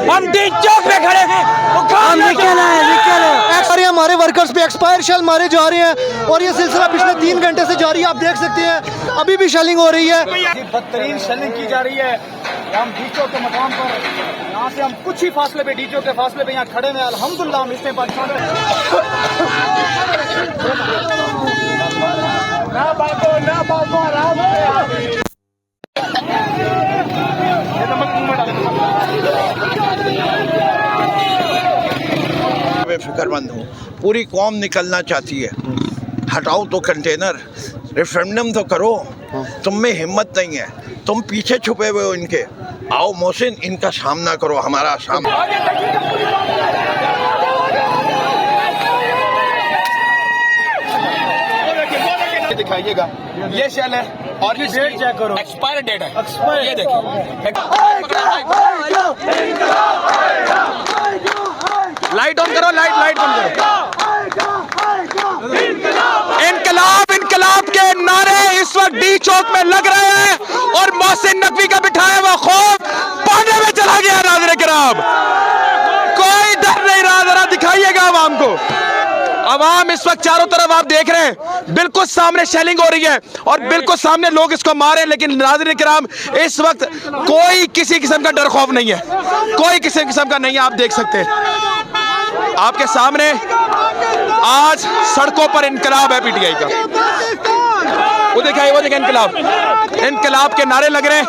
हम डी चौक पे खड़े हैं, हमारे वर्कर्स पे एक्सपायर शेल मारे जा रहे हैं और ये सिलसिला पिछले 3 घंटे से जारी है। आप देख सकते हैं अभी भी शेलिंग हो रही है, बदतरीन शेलिंग की जा रही है। हम डी चौक के मकाम पर यहाँ से हम कुछ ही फासले पे डी चौक के फासले पे यहाँ खड़े हैं। अल्हम्दुलिल्लाह हम इसमें पाकिस्तान मैं फिक्रमंद हूँ। पूरी कौम निकलना चाहती है। हटाओ तो कंटेनर, रेफरेंडम तो करो। तुम में हिम्मत नहीं है, तुम पीछे छुपे हुए हो इनके। आओ मोहसिन, इनका सामना करो, हमारा सामना। दिखाइएगा, ये शेल है और ये डेट चेक करो, एक्सपायर डेट है। ये देखिए, लाइट ऑन करो, लाइट ऑन करो। इनकलाब के नारे इस वक्त डी चौक में लग रहे हैं और मोहसिन नकवी का बिठाया हुआ खौफ पानी में चला गया। नाज़रीन किराम, कोई डर नहीं रहा। जरा दिखाइएगा आवाम को। आवाम इस वक्त चारों तरफ आप देख रहे हैं, बिल्कुल सामने शेलिंग हो रही है और बिल्कुल सामने लोग इसको मारे हैं। लेकिन नाज़रीन किराम, इस वक्त कोई किसी किस्म का डर खौफ नहीं है, कोई किसी किस्म का नहीं है। आप देख सकते हैं आपके सामने आज सड़कों पर इनकलाब है पीटीआई का। वो देखिए इनकलाब के नारे लग रहे हैं।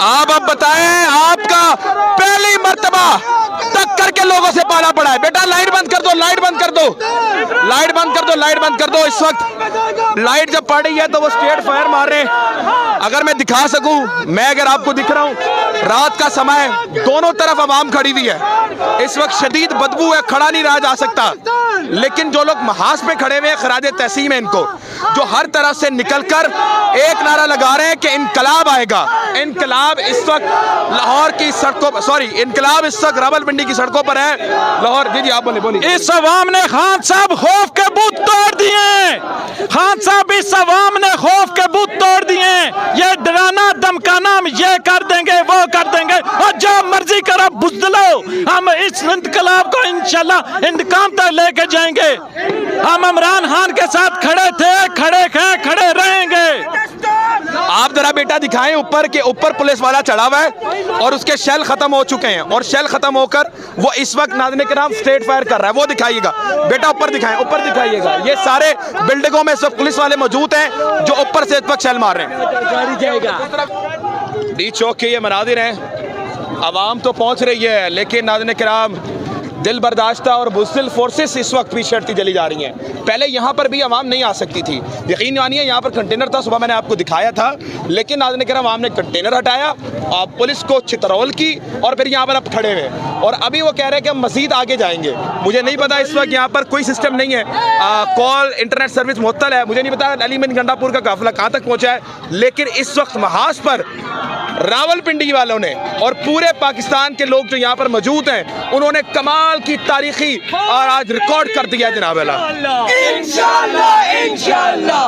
आप अब बताएं, आपका पहली मर्तबा टक्कर के लोगों से पाला पड़ा है। बेटा लाइट बंद कर दो, लाइट बंद कर दो, लाइट बंद कर दो, लाइट बंद कर दो। इस वक्त लाइट जब पड़ रही है तो वो स्ट्रेट फायर मार रहे हैं। अगर मैं दिखा सकूं, मैं अगर आपको दिख रहा हूं, रात का समय, दोनों तरफ आवाम खड़ी हुई है। इस वक्त शदीद बदबू है, खड़ा नहीं रहा जा सकता। लेकिन जो लोग महाज पे खड़े हुए हैं, खराज तहसीम है इनको, जो हर तरफ से निकलकर एक नारा लगा रहे हैं कि इनकलाब आएगा। इनकलाब इस वक्त लाहौर की सड़कों, सॉरी, इनकलाब इस वक्त रावलपिंडी की सड़कों पर है। लाहौर, जी आप बोलिए। इस अवाम ने खान साहब खौफ के बूथ तोड़ दिए। खान साहब, इस अवाम ने खौफ के बूथ तोड़ दिए। ये डराना धमकाना, ये कर देंगे, वो कर देंगे, और जो मर्जी करो बुज़दिलो, हम इस इनकलाब को इंशाल्लाह इंतकाम तक लेके जाएंगे। हम इमरान खान के साथ खड़े थे, खड़े रहेंगे। आप जरा बेटा दिखाएं ऊपर के ऊपर पुलिस वाला चढ़ा हुआ है और उसके शेल खत्म हो चुके हैं और शेल खत्म होकर वो इस वक्त नाज़रीन किराम स्ट्रेट फायर कर रहा है। वो दिखाइएगा बेटा, ऊपर दिखाएं, ऊपर दिखाइएगा। ये सारे बिल्डिंगों में सब पुलिस वाले मौजूद हैं जो ऊपर से इस वक्त शेल मार रहे हैं। डी चौक के ये मनाजिर हैं, आवाम तो पहुंच रही है लेकिन नाज़रीन किराम दिल बर्दाश्ता और बुज़दिल फोर्सेस इस वक्त पीछे हटती चली जा रही हैं। पहले यहाँ पर भी आवाम नहीं आ सकती थी, यकीन मानिए। यहाँ पर कंटेनर था, सुबह मैंने आपको दिखाया था, लेकिन नाज़रीन किराम आवाम ने कंटेनर हटाया और पुलिस को चितरौल की और फिर यहाँ पर अब खड़े हुए। और अभी वो कह रहे हैं कि हम मज़ीद आगे जाएंगे। मुझे नहीं पता, इस वक्त यहाँ पर कोई सिस्टम नहीं है, कॉल इंटरनेट सर्विस मुअत्तल है। मुझे नहीं पता अली मिन गंडापुर का काफिला कहाँ तक पहुँचा है, लेकिन इस वक्त महाज पर रावलपिंडी वालों ने और पूरे पाकिस्तान के लोग जो यहाँ पर मौजूद हैं, उन्होंने कमाल की तारीखी और आज रिकॉर्ड कर दिया जनाब। इंशाल्लाह इंशाल्लाह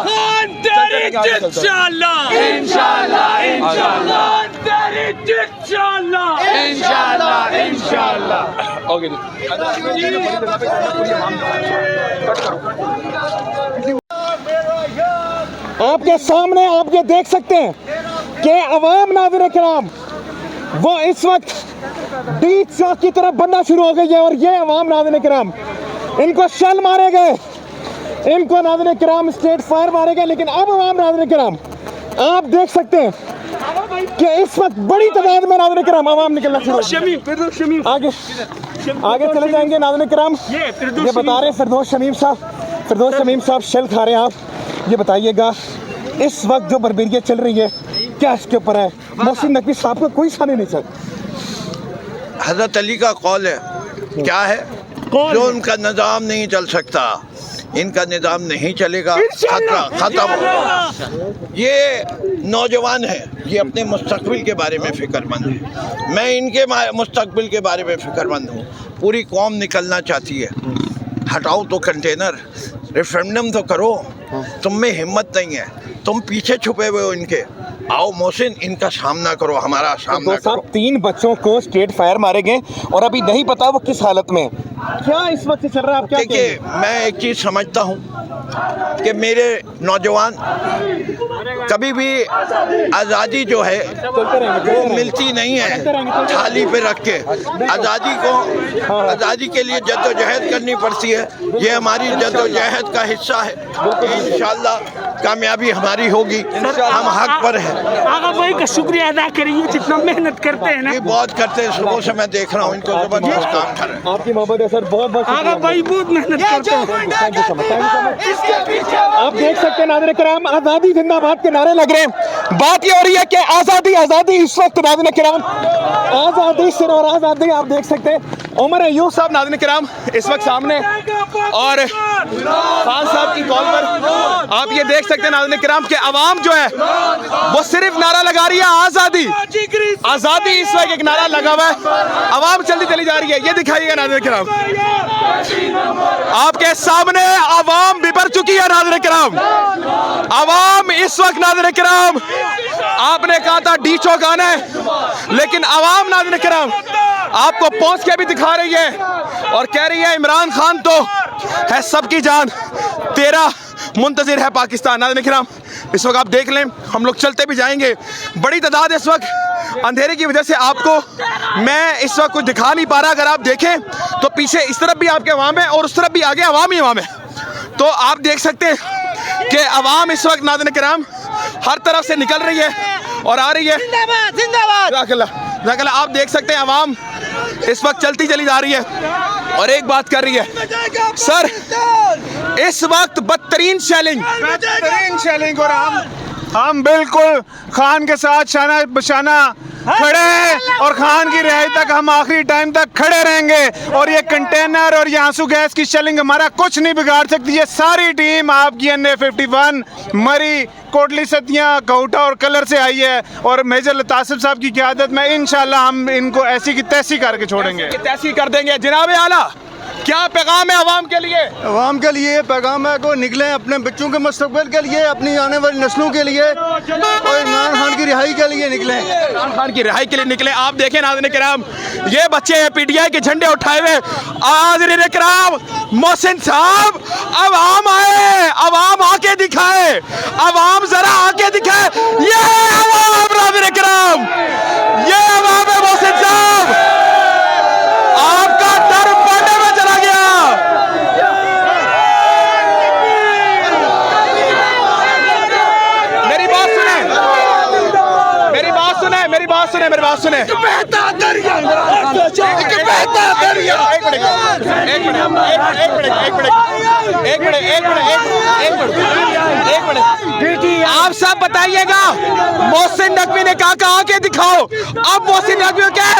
ओके आपके सामने आप ये देख सकते हैं कि अवाम नाज़रीन किराम वो इस वक्त डी चौक की तरफ बनना शुरू हो गई है। और ये अवाम नाज़रीन किराम, इनको शेल मारे गए, इनको नाज़रीन किराम स्ट्रेट फायर मारे गए। लेकिन अब अवाम नाज़रीन किराम आप देख सकते हैं कि इस वक्त बड़ी तादाद में नाज़रीन किराम अवाम निकलना शुरू हो। आगे चले जाएंगे नाज़रीन किराम। ये बता रहे हैं फिरदौस शमीम साहब शेल खा रहे हैं। आप ये बताइएगा इस वक्त जो बर्बरियत चल रही है क्या इसके ऊपर है? मोहसिन नकवी साहब का कोई सानी नहीं सर। हज़रत अली का कौल है, क्या है? जो उनका निज़ाम नहीं चल सकता, इनका निज़ाम नहीं चलेगा, खत्म होगा। ये नौजवान है, ये अपने मुस्तकबिल के बारे में फ़िक्रमंद है। मैं इनके मुस्तकबिल के बारे में फ़िक्रमंद हूँ। पूरी कौम निकलना चाहती है। हटाओ तो कंटेनर, रेफरेंडम तो करो। तुम में हिम्मत नहीं है, तुम पीछे छुपे हुए हो इनके। आओ मोहसिन, इनका सामना करो, हमारा सामना साहब करो। 3 बच्चों को स्ट्रेट फायर मारे गए और अभी नहीं पता वो किस हालत में है। क्या इस वक्त चल रहा है, आप क्या देखिए, मैं एक चीज़ समझता हूँ कि मेरे नौजवान कभी भी आज़ादी जो है वो मिलती नहीं है थाली पे रख के। आज़ादी के लिए जद्दोजहद करनी पड़ती है। ये हमारी जद्दोजहद का हिस्सा है। इंशाअल्लाह कामयाबी हमारी होगी, हम हक पर हैं। आगा भाई का शुक्रिया अदा करिए, जितना मेहनत करते हैं ना। ये बहुत करते हैं, सुबह से मैं देख रहा हूँ इनको, जबरदस्त काम कर रहे हैं। आपकी मोहब्बत है सर, बहुत बहुत आगा भाई बहुत मेहनत करते हैं। Thank you so much. आप देख सकते हैं नाज़रीन किराम, आज़ादी जिंदाबाद के नारे लग रहे हैं। बात ये हो रही है कि आज़ादी आज़ादी इस वक्त नाज़रीन किराम, आज़ादी सिर और आज़ादी। आप देख सकते हैं उमर अयूब साहब नाज़रीन किराम इस वक्त सामने, और खान साहब की कॉल पर आप ये देख सकते हैं नाज़रीन किराम कि आवाम जो है वो सिर्फ नारा लगा रही है आज़ादी आज़ादी। इस वक्त एक नारा लगा हुआ है, आवाम चलती चली जा रही है। ये दिखाइएगा नाज़रीन किराम, आपके सामने आवाम बिपर चुकी है नाज़रीन किराम। आवाम इस वक्त नाज़रीन किराम, आपने कहा था डी चौक आना है, लेकिन आवाम नाज़रीन किराम आपको पहुंच के भी दिखा रही है और कह रही है इमरान खान तो है सबकी जान, तेरा मुंतजिर है पाकिस्तान। नाज़रीन किराम इस वक्त आप देख लें, हम लोग चलते भी जाएंगे। बड़ी तादाद इस वक्त अंधेरे की वजह से आपको मैं इस वक्त कुछ दिखा नहीं पा रहा। अगर आप देखें तो पीछे इस तरफ भी आपके अवाम है और उस तरफ भी आगे अवाम ही अवाम है। तो आप देख सकते हैं कि अवाम इस वक्त नाज़रीन किराम हर तरफ से निकल रही है और आ रही है। जिंदाबाद जिंदाबाद। आप देख सकते हैं अवाम इस वक्त चलती चली जा रही है और एक बात कर रही है सर, इस वक्त बदतरीन शेलिंग और हम बिल्कुल खान के साथ शाना बशाना खड़े हैं और खान की रिहाई तक हम आखिरी टाइम तक खड़े रहेंगे। और ये कंटेनर और ये आंसू गैस की शेलिंग हमारा कुछ नहीं बिगाड़ सकती। ये सारी टीम आपकी NA-51 मरी, कोटली सतियाँ, कौटा और कलर से आई है और मेजर लतासिफ साहब की क़यादत में इंशाल्लाह हम इनको ऐसी की तैसी करके छोड़ेंगे, तैसी कर देंगे। जनाब आला, क्या पैगाम है आवाम के लिए? आवाम के लिए पैगाम है को निकलें अपने बच्चों के मुस्तकबिल के लिए, अपनी आने वाली नस्लों के लिए और इमरान खान की रिहाई के लिए निकलें। इमरान खान की रिहाई के लिए निकले। आप देखें नाज़रीन किराम, ये बच्चे हैं PTI के झंडे उठाए हुए। नाज़रीन किराम, मोहसिन साहब, अवाम आए, अवाम आके दिखाए, अवाम जरा आके दिखाए। ये अवाम नाज़रीन किराम, ये अवाम है मोहसिन साहब, आपका डर पड़ने में चला गया। मेरी बात सुने, मेरी बात सुने, मेरी बात सुने, मेरी बात सुने। आप सब बताइएगा, मोहसिन नकवी ने कहा के दिखाओ। अब मोहसिन नकवी क्या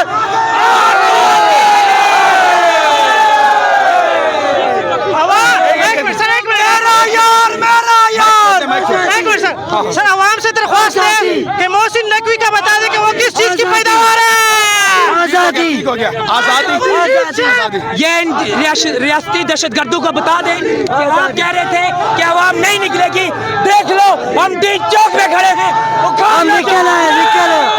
सर आवाम से दरख्वास्त है कि मोहसिन नकवी का बता दें कि वो किस चीज की पैदावार है। आजादी हो गया, आजादी। ये रियासती दहशतगर्दों को बता दें कि वो कह रहे थे कि आवाम नहीं निकलेगी। देख लो, हम डी चौक पे खड़े हैं, हम निकले।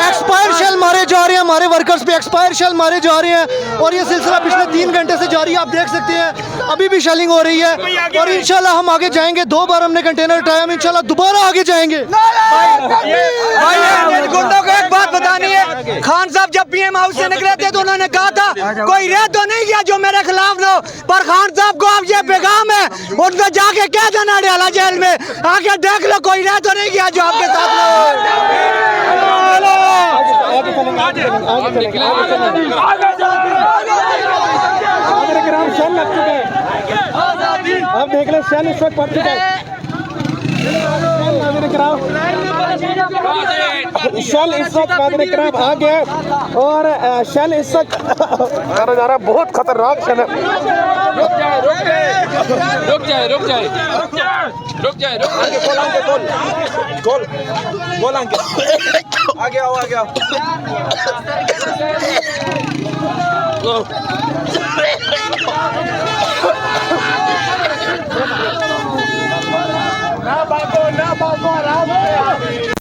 एक्सपायर शेल मारे जा रहे हैं, हमारे वर्कर्स पे एक्सपायर शेल मारे जा रहे हैं और ये सिलसिला पिछले 3 घंटे से जारी है। आप देख सकते हैं अभी भी शेलिंग हो रही है और इंशाल्लाह हम आगे जाएंगे। 2 बार हमने कंटेनर उठाया, हम इंशाल्लाह दोबारा आगे जाएंगे। भाई गुंडों को एक बात बतानी है, खान साहब जब PM हाउस से निकले थे तो उन्होंने कहा था कोई रह तो नहीं गया जो मेरे खिलाफ ना हो, पर खान साहब को अब ये पैगाम है, उनको जाके कह देना डाला जेल में, आके देख लो कोई रह तो नहीं गया जो आपके साथ ना हो। आप देख लें शेल इस वक्त पड़ चुका है। शेल इस वक्त नाज़रीन किराम आ गया और शेल इस वक्त नज़ारा बहुत खतरनाक शेल है। रुक जाए आगे आओ, आगे आओ। ना भागो, आराम से।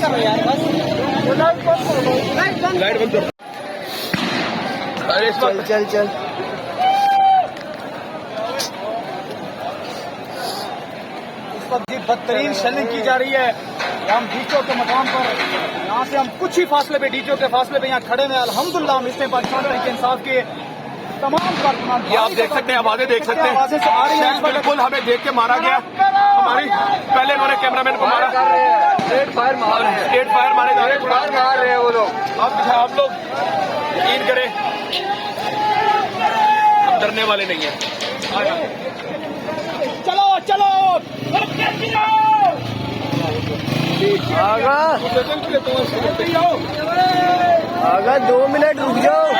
लाइट बंद करो। अरे चल चल इस वक्त जी बदतरीन शेलिंग की जा रही है। हम डीचो के मकाम पर यहाँ से हम कुछ ही फासले पे डीचो के फासले पे यहाँ खड़े हैं। अल्हम्दुलिल्लाह हम इसमें पाकिस्तान तहरीक इंसाफ के तमाम कारकुनान, ये आप देख सकते हैं, आवाजें देख सकते हैं, आवाजें आ रही हैं। बिल्कुल हमें देख के मारा गया। हमारी पहले उन्होंने कैमरामैन को मारा, स्ट्रेट फायर मारे जा रहे हैं वो लोग। आप लोग यकीन करें, हम डरने वाले नहीं हैं। चलो चलो आगा 2 मिनट रुक जाओ।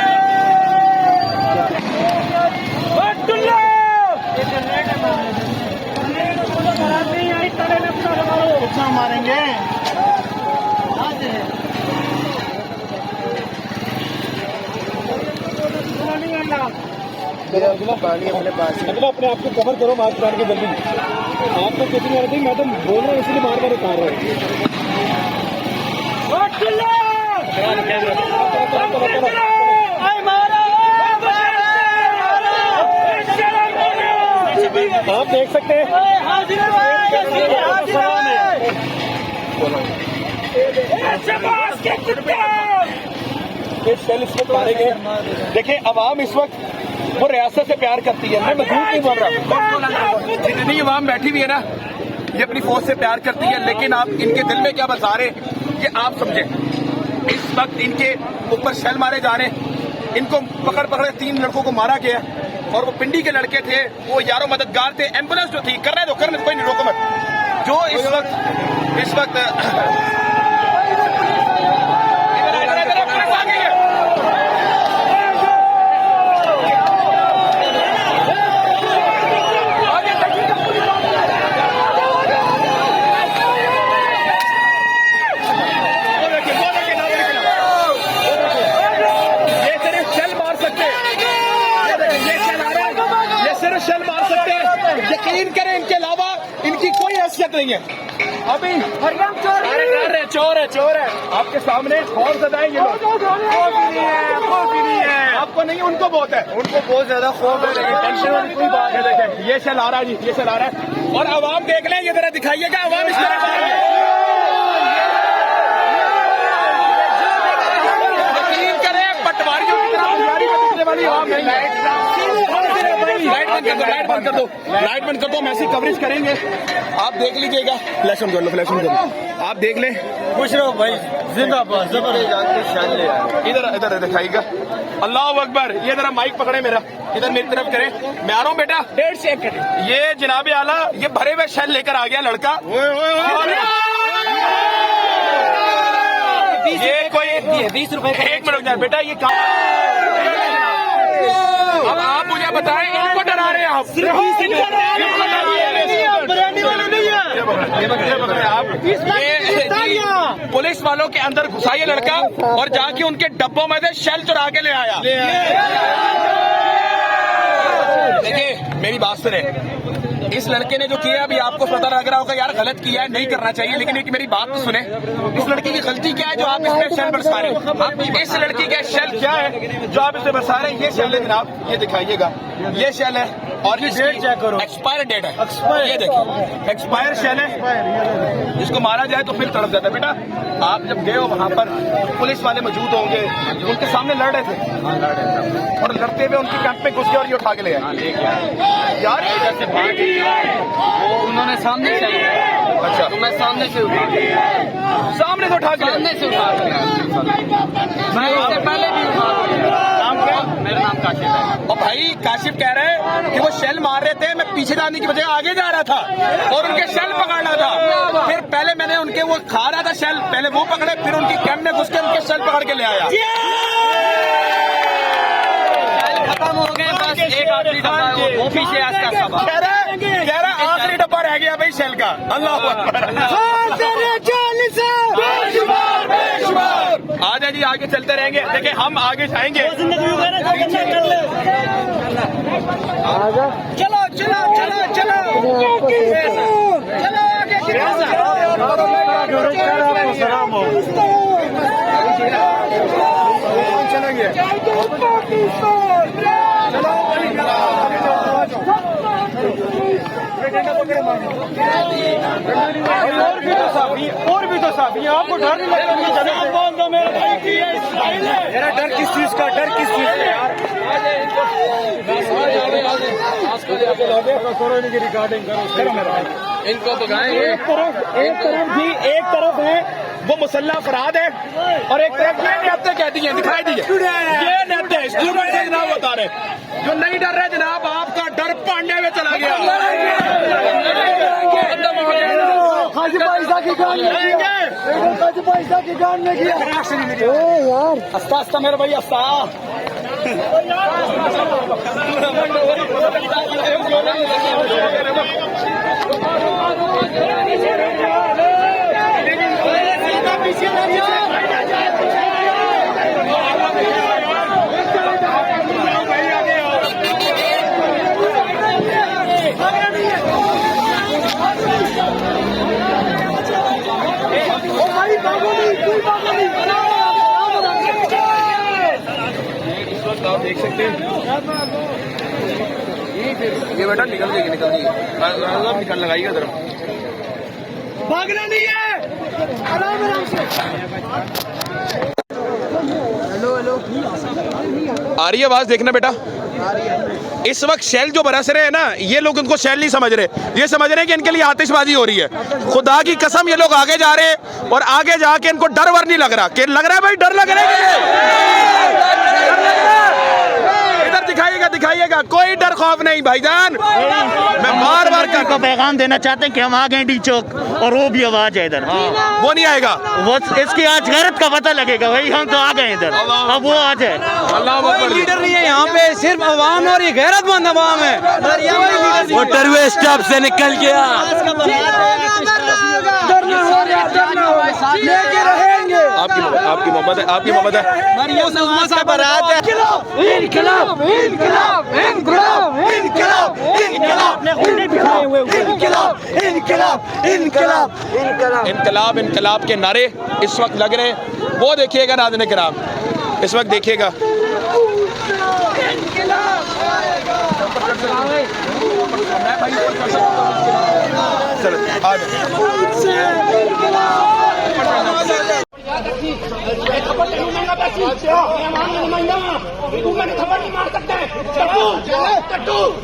मारेंगे पानी अपने पास है। मतलब अपने आप को कवर करो, मास्क पहन के जल्दी। आपको कुछ नहीं आ रही, मैं तो बोल रहा हूँ इसलिए बार बार उतार रहा हूँ। आप देख सकते हैं शेल इसको मारेंगे। देखिए अवाम इस वक्त वो रियासत से प्यार करती है, मैं झूठ नहीं बोल रहा। जितनी अवाम बैठी हुई है ना, ये अपनी फौज से प्यार करती है, लेकिन आप इनके दिल में क्या बसा रहे ये आप समझें। इस वक्त इनके ऊपर शेल मारे जा रहे, इनको पकड़ 3 लड़कों को मारा गया और वो पिंडी के लड़के थे, वो यारों मददगार थे। एम्बुलेंस जो थी करने दो कोई नहीं, रोको मत। जो इस वक्त यकीन करें, इनके अलावा इनकी कोई हैसियत नहीं है। अभी चोर है आपके सामने खौफ ज़दा है। ये लोग खौफ ही नहीं है, आपको नहीं, उनको बहुत है, उनको बहुत ज्यादा खौफ है। लेकिन टेंशन वाली कोई बात है। देखें ये शेल आ रहा है जी, ये शेल आ रहा है और आवाम देख लें, ये जरा दिखाइएगा आवाम इस तरह यकीन करें, पटवारियों की तरह तैयारी में दिखने वाली आवाम नहीं है। लाइट बंद कर दो, हम ऐसी कवरेज करेंगे, आप देख लीजिएगा। फ्लैश ऑन कर लो, आप देख लें। खुश रहो भाई, जिंदाबाद, जबरदस्त। इधर दिखाइएगा। अल्लाह अकबर। ये जरा माइक पकड़े मेरा, इधर मेरी तरफ करें, मैं आ रहा हूँ बेटा। 1.5 सेकंड। ये जनाबे आला ये भरे हुए शेल लेकर आ गया लड़का। ये कोई 20 रुपए। 1 मिनट जाए बेटा, ये अब आप मुझे बताएं, इनको डरा रहे हैं आप? आप पुलिस वालों के अंदर घुसा ये लड़का और जाके उनके डब्बों में से शेल चुरा के ले आया। देखिए मेरी बात सुने, इस लड़के ने जो किया, अभी आपको पता लग रहा होगा यार गलत किया है, नहीं करना चाहिए, लेकिन एक मेरी बात तो सुने। इस लड़की की गलती क्या है जो आप इसमें शेल बरसा रहे हैं? इस लड़की का शेल क्या है जो आप इसमें बरसा रहे हैं? ये शेल है जनाब, ये दिखाइएगा, ये शेल है और ये डेट चेक करो, एक्सपायर डेट है। ये देखिए एक्सपायर शेल है, इसको मारा जाए तो फिर तड़प जाता है। बेटा आप जब गए हो वहां पर पुलिस वाले मौजूद होंगे, उनके सामने लड़ रहे थे और लड़ते हुए उनके कैंप में घुस गए और ये उठा के ले आए यार। वो उन्होंने सामने से, अच्छा तो मैं सामने से उठा के मैं इससे पहले भी उठा के। नाम क्या? मेरा नाम काशिफ है। और भाई काशिफ कह रहे हैं कि वो शेल मार रहे थे, मैं पीछे जाने की बजाय आगे जा रहा था और उनके शेल पकड़ रहा था। फिर पहले मैंने उनके वो खा रहा था शेल, पहले वो पकड़े, फिर उनकी कैंप में घुस के उनके शेल पकड़ के ले आया। खत्म हो गए, बस एक आखिरी डब्बा है, वो पीछे आसका सब कह रहा आखिरी डब्बा रह गया भाई शेल का। अल्लाह आजा जी, आगे चलते रहेंगे। देखिए हम आगे जाएंगे। चलो चलो चलो चलो चलो आगे काम हो। और भी तो साहब आपको डर नहीं लगता? मेरा डर किस चीज का, डर किस चीज का यार? इनको भगाएं। एक तरफ है वो मुसल्ला अफराद है और एक तरफ ये निहत्ते कहती हैं, दिखाई दी है ये निहत्ते स्टूडेंट है जनाब, बता रहे जो नहीं डर रहे जनाब, आपका डर पांडे में चला गया। पैसा की गान में किया यार, हस्ता हस्ता मेरे भाई हस्ता। आप देख सकते हैं ये बेटा निकल जाएगी निकल लगाइएगा जरा, भागना नहीं है, आराम आराम से। आ रही है आवाज, देखना बेटा। इस वक्त शेल जो बरस रहे हैं ना, ये लोग उनको शेल नहीं समझ रहे, ये समझ रहे हैं कि इनके लिए आतिशबाजी हो रही है। खुदा की कसम ये लोग आगे जा रहे हैं और आगे जाके इनको डर वर नहीं लग रहा, कि लग रहा है भाई डर लग रहा है। इधर दिखाइएगा कोई डर खौफ नहीं भाईजान। मैं बार बार को पैगाम देना चाहते हैं कि हम आ गए डी चौक, और वो भी आवाज है इधर। वो नहीं आएगा, वो इसकी आज गैरत का पता लगेगा भाई, हम तो आ गए इधर, अब वो आज है। अल्लाह लीडर नहीं है यहाँ पे, सिर्फ अवाम और ये गैरतमंद अवाम है। वो टरवे स्टॉप से निकल गया। आपकी मोहब्बत है, आपकी मोहब्बत है। बारात है। इनकलाब इनकलाब इनकलाब इनकलाब इनकलाब इनकलाब इनकलाब के नारे इस वक्त लग रहे हैं, वो देखिएगा नाज़रीन किराम, इस वक्त देखिएगा।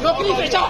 नौकरी पेशा